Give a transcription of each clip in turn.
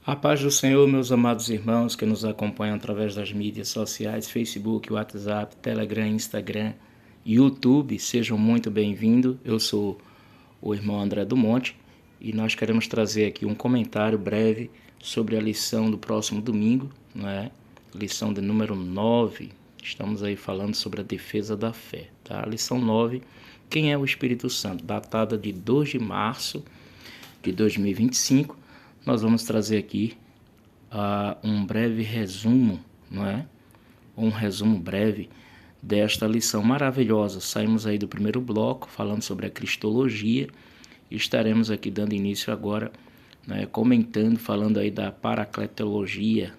A paz do Senhor, meus amados irmãos que nos acompanham através das mídias sociais, Facebook, WhatsApp, Telegram, Instagram, YouTube, sejam muito bem-vindos. Eu sou o irmão André do Monte e nós queremos trazer aqui um comentário breve sobre a lição do próximo domingo, Lição de número 9. Estamos aí falando sobre a defesa da fé, tá? Lição 9, quem é o Espírito Santo? Datada de 2 de março de 2025. Nós vamos trazer aqui um breve resumo, Um resumo breve desta lição maravilhosa. Saímos aí do primeiro bloco falando sobre a cristologia e estaremos aqui dando início agora, comentando, falando aí da paracletologia,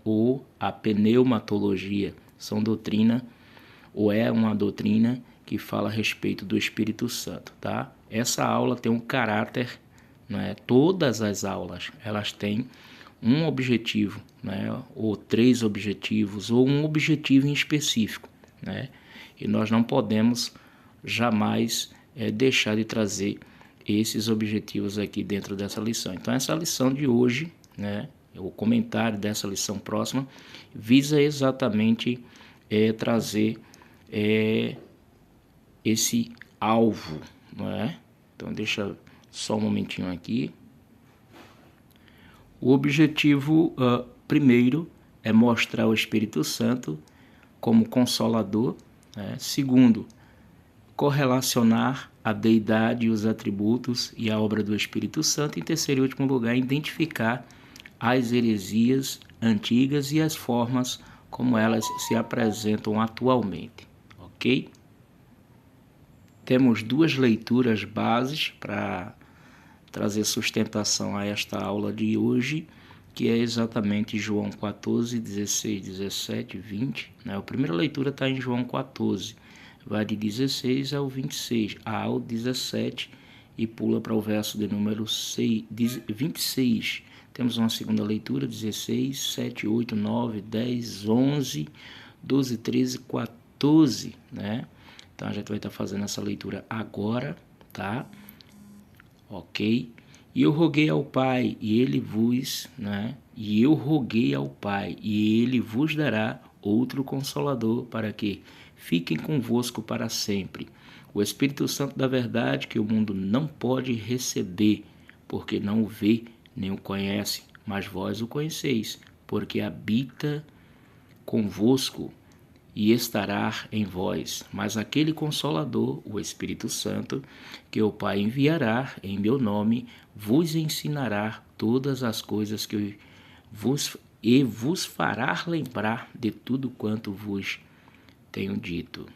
ou a pneumatologia. São doutrina, ou é uma doutrina que fala a respeito do Espírito Santo, tá? Essa aula tem um caráter, todas as aulas, elas têm um objetivo, ou 3 objetivos, ou um objetivo em específico, E nós não podemos jamais deixar de trazer esses objetivos aqui dentro dessa lição. Então, essa lição de hoje, o comentário dessa lição próxima, visa exatamente trazer esse alvo, Então, deixa só um momentinho aqui. O objetivo primeiro é mostrar o Espírito Santo como consolador. Segundo, correlacionar a deidade e os atributos e a obra do Espírito Santo. Em terceiro e último lugar, identificar as heresias antigas e as formas como elas se apresentam atualmente, ok? Temos 2 leituras bases para trazer sustentação a esta aula de hoje, que é exatamente João 14, 16, 17, 20. A primeira leitura está em João 14, vai de 16 ao 26, ao 17 e pula para o verso de número 26. Temos uma segunda leitura, 16, 7, 8, 9, 10, 11, 12, 13, 14, Então, a gente vai estar fazendo essa leitura agora, tá? Ok? E eu roguei ao Pai, e Ele vos, E eu roguei ao Pai, e Ele vos dará outro Consolador, para que fiquem convosco para sempre. O Espírito Santo da verdade, que o mundo não pode receber, porque não o vê, nem o conhece, mas vós o conheceis, porque habita convosco e estará em vós. Mas aquele Consolador, o Espírito Santo, que o Pai enviará em meu nome, vos ensinará todas as coisas que vos fará lembrar de tudo quanto vos tenho dito.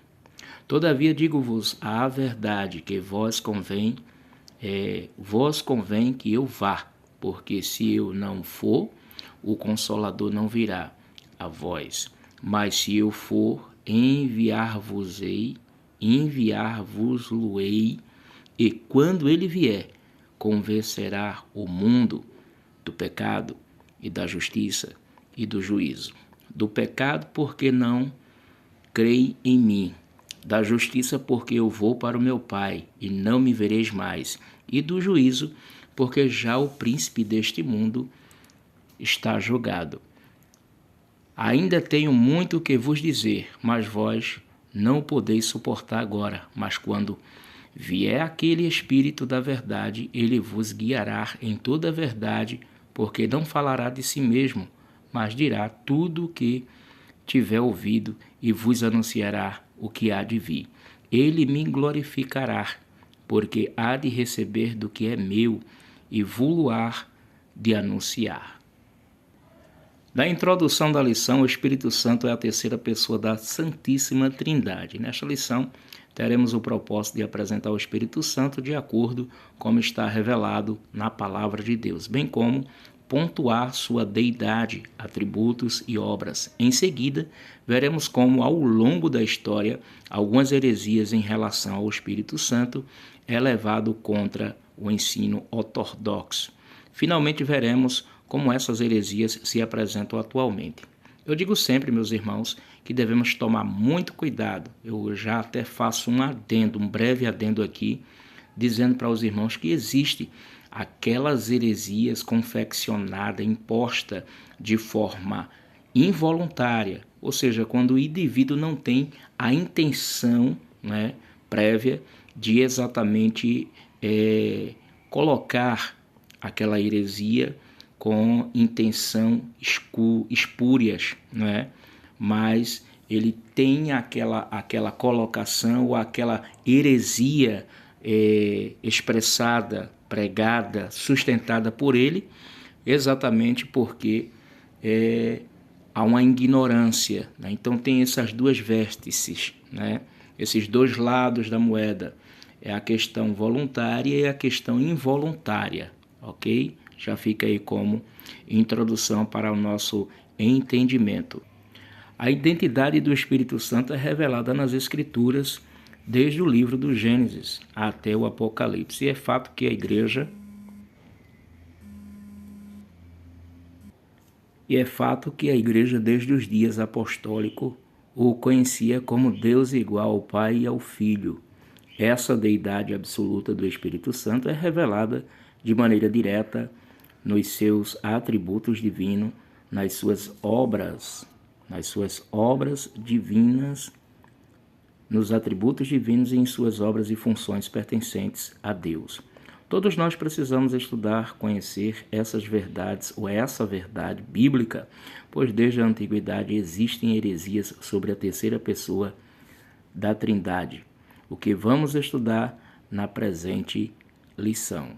Todavia digo-vos a verdade, que vos convém que eu vá, porque se eu não for, o Consolador não virá a vós. Mas se eu for, enviar-vos-lo-ei, e quando ele vier, convencerá o mundo do pecado e da justiça e do juízo. Do pecado, porque não creem em mim. Da justiça, porque eu vou para o meu Pai, e não me vereis mais. E do juízo, porque já o príncipe deste mundo está julgado. Ainda tenho muito que vos dizer, mas vós não podeis suportar agora. Mas quando vier aquele Espírito da verdade, ele vos guiará em toda a verdade, porque não falará de si mesmo, mas dirá tudo o que tiver ouvido e vos anunciará o que há de vir. Ele me glorificará, porque há de receber do que é meu e vou-lo-á de anunciar. Na introdução da lição, o Espírito Santo é a terceira pessoa da Santíssima Trindade. Nesta lição, teremos o propósito de apresentar o Espírito Santo de acordo como está revelado na Palavra de Deus, bem como pontuar sua deidade, atributos e obras. Em seguida, veremos como, ao longo da história, algumas heresias em relação ao Espírito Santo é levado contra o ensino ortodoxo. Finalmente, veremos como essas heresias se apresentam atualmente. Eu digo sempre, meus irmãos, que devemos tomar muito cuidado. Eu já até faço um breve adendo aqui, dizendo para os irmãos que existe aquelas heresias confeccionadas, impostas de forma involuntária, ou seja, quando o indivíduo não tem a intenção, né, prévia de exatamente colocar aquela heresia com intenção espúrias, né? Mas ele tem aquela colocação ou aquela heresia expressada, pregada, sustentada por ele, exatamente porque há uma ignorância, né? Então tem essas duas vértices, né? Esses dois lados da moeda, é a questão voluntária e a questão involuntária, ok? Já fica aí como introdução para o nosso entendimento. A identidade do Espírito Santo é revelada nas Escrituras, desde o livro do Gênesis até o Apocalipse. E é fato que a igreja desde os dias apostólicos, o conhecia como Deus igual ao Pai e ao Filho. Essa deidade absoluta do Espírito Santo é revelada de maneira direta nos seus atributos divinos, nas suas obras divinas, nos atributos divinos e em suas obras e funções pertencentes a Deus. Todos nós precisamos estudar, conhecer essas verdades ou essa verdade bíblica, pois desde a antiguidade existem heresias sobre a terceira pessoa da Trindade, o que vamos estudar na presente lição.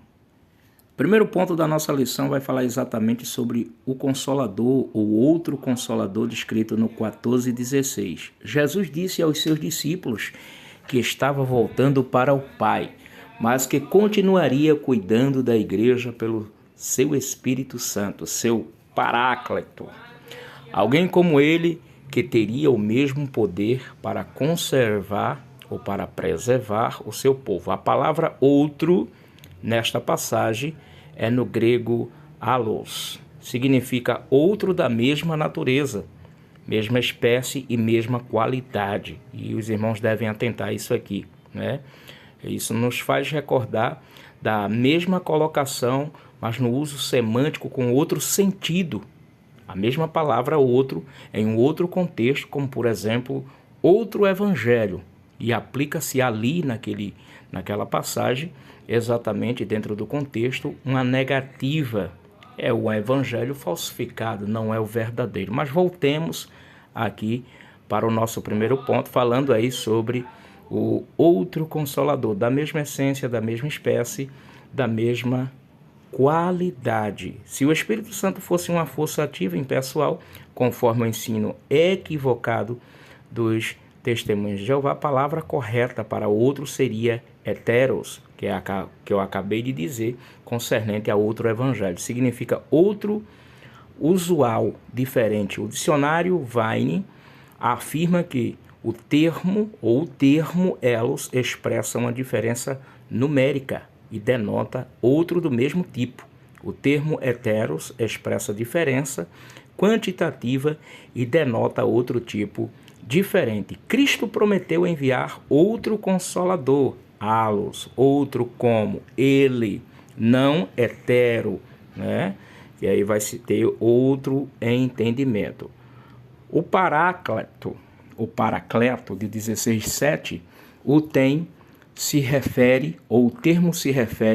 O primeiro ponto da nossa lição vai falar exatamente sobre o Consolador ou outro Consolador descrito no 14:16. Jesus disse aos seus discípulos que estava voltando para o Pai, mas que continuaria cuidando da igreja pelo seu Espírito Santo, seu Paráclito. Alguém como ele que teria o mesmo poder para conservar ou para preservar o seu povo. A palavra outro, nesta passagem, é no grego allos. Significa outro da mesma natureza, mesma espécie e mesma qualidade. E os irmãos devem atentar a isso aqui, né? Isso nos faz recordar da mesma colocação, mas no uso semântico com outro sentido. A mesma palavra outro em um outro contexto, como por exemplo, outro evangelho. E aplica-se ali naquela passagem, exatamente dentro do contexto, uma negativa. É o evangelho falsificado, não é o verdadeiro. Mas voltemos aqui para o nosso primeiro ponto, falando aí sobre o outro Consolador, da mesma essência, da mesma espécie, da mesma qualidade. Se o Espírito Santo fosse uma força ativa impessoal, conforme o ensino equivocado dos Testemunhos de Jeová, a palavra correta para outro seria heteros, que eu acabei de dizer, concernente a outro evangelho. Significa outro usual, diferente. O dicionário Vine afirma que o termo ou o termo elos expressa uma diferença numérica e denota outro do mesmo tipo. O termo heteros expressa diferença quantitativa e denota outro tipo diferente. Cristo prometeu enviar outro Consolador, allos, outro como ele, não hetero, né? E aí vai se ter outro entendimento. O Paracleto de 16:7, o termo se refere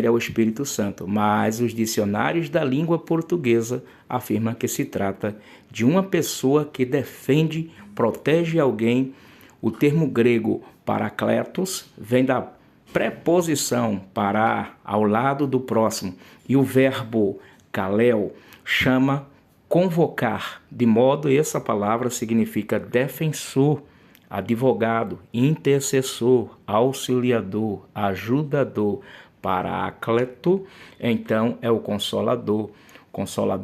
ao Espírito Santo, mas os dicionários da língua portuguesa afirmam que se trata de uma pessoa que defende, protege alguém. O termo grego parakletos vem da preposição parar, ao lado do próximo, e o verbo kaleo chama convocar, de modo que essa palavra significa defensor, advogado, intercessor, auxiliador, ajudador. Paráclito, então, é o Consolador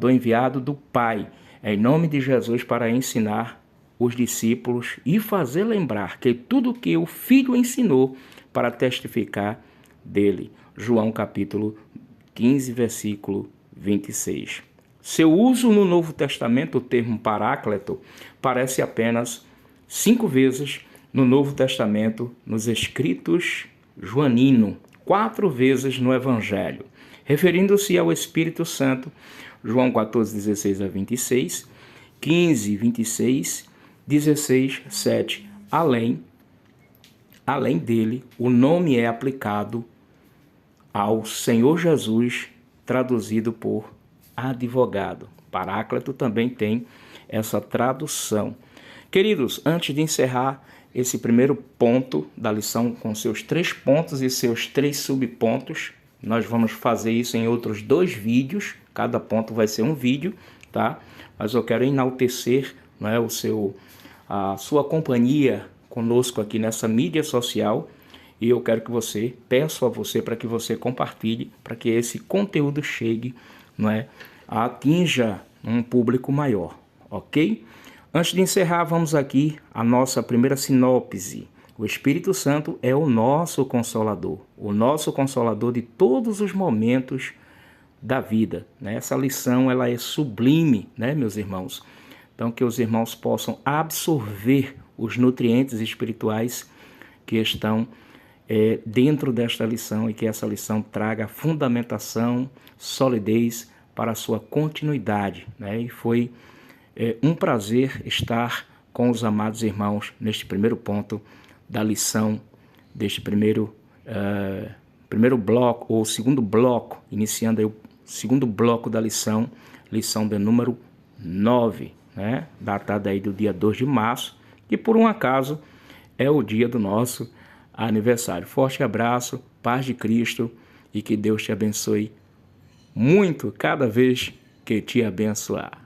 enviado do Pai, em nome de Jesus, para ensinar os discípulos e fazer lembrar que tudo que o Filho ensinou para testificar dele. João capítulo 15, versículo 26. Seu uso no Novo Testamento, o termo Paráclito, aparece apenas 5 vezes no Novo Testamento, nos escritos joaninos, 4 vezes no Evangelho. Referindo-se ao Espírito Santo, João 14, 16 a 26, 15, 26, 16, 7. Além dele, o nome é aplicado ao Senhor Jesus, traduzido por advogado. Paráclito também tem essa tradução. Queridos, antes de encerrar esse primeiro ponto da lição com seus 3 pontos e seus 3 subpontos, nós vamos fazer isso em outros 2 vídeos, cada ponto vai ser um vídeo, tá? Mas eu quero enaltecer, né, a sua companhia conosco aqui nessa mídia social, e eu quero que você, peço a você para que você compartilhe, para que esse conteúdo chegue, né, atinja um público maior, ok? Antes de encerrar, vamos aqui a nossa primeira sinopse. O Espírito Santo é o nosso consolador de todos os momentos da vida, né? Essa lição ela é sublime, né, meus irmãos? Então, que os irmãos possam absorver os nutrientes espirituais que estão dentro desta lição, e que essa lição traga fundamentação, solidez para a sua continuidade, né? E foi um prazer estar com os amados irmãos neste primeiro ponto da lição, deste primeiro bloco, ou segundo bloco, iniciando aí o segundo bloco da lição de número 9, né? Datada aí do dia 2 de março, que por um acaso é o dia do nosso aniversário. Forte abraço, paz de Cristo, e que Deus te abençoe muito cada vez que te abençoar.